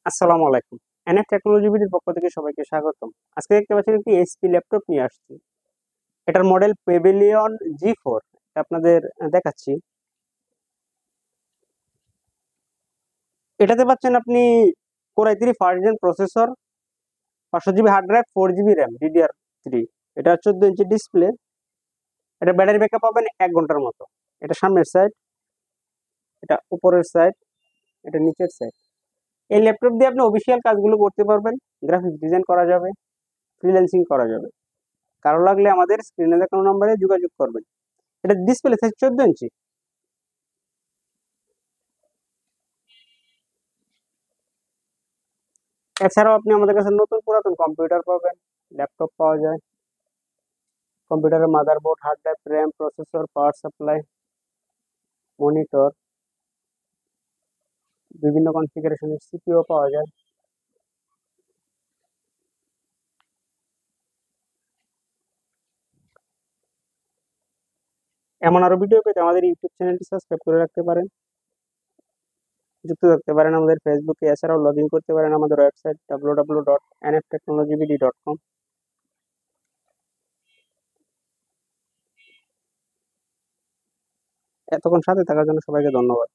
আসসালামু আলাইকুম। NF technology বিডির পক্ষ থেকে সবাইকে স্বাগতম। আজকে দেখতে পাচ্ছেন একটি এইচপি ল্যাপটপ নিয়ে আসছি। এটার মডেল পেভিলিয়ন জি4। আপনাদের দেখাচ্ছি। এটাতে পাচ্ছেন আপনি core i3 first gen processor, 500 GB hard drive, 4 GB RAM, DDR3। এটা 14 ইঞ্চি ডিসপ্লে। এটা ব্যাটারি ব্যাকআপ পাবেন 1 ঘন্টার মতো। এটা সামনের সাইড, এটা উপরের সাইড, এটা নিচের সাইড। এই ল্যাপটপ দিয়ে আপনি অফিসিয়াল কাজগুলো করতে পারবেন, গ্রাফিক্স ডিজাইন করা যাবে, ফ্রিল্যান্সিং করা যাবে। কারো লাগলে আমাদের স্ক্রিনে দেখানো নম্বরে যোগাযোগ করবেন। এটা ডিসপ্লে সাইজ 14 ইঞ্চি। এছাড়াও আপনি আমাদের কাছে নতুন পুরাতন কম্পিউটার পাবেন, ল্যাপটপ পাওয়া যায়। কম্পিউটারের motherboard, hard drive, RAM, processor, power supply, monitor, বিভিন্ন কনফিগারেশনের সিপিইউ পাওয়া যায়। এমন আরো ভিডিও পেতে আমাদের ইউটিউব চ্যানেলটি সাবস্ক্রাইব করে রাখতে পারেন, যুক্ত থাকতে পারেন আমাদের ফেসবুকে। এছাড়াও লগ ইন করতে পারেন আমাদের ওয়েবসাইট www.nftechnologybd.com। এতক্ষণ সাথে থাকার জন্য সবাইকে ধন্যবাদ।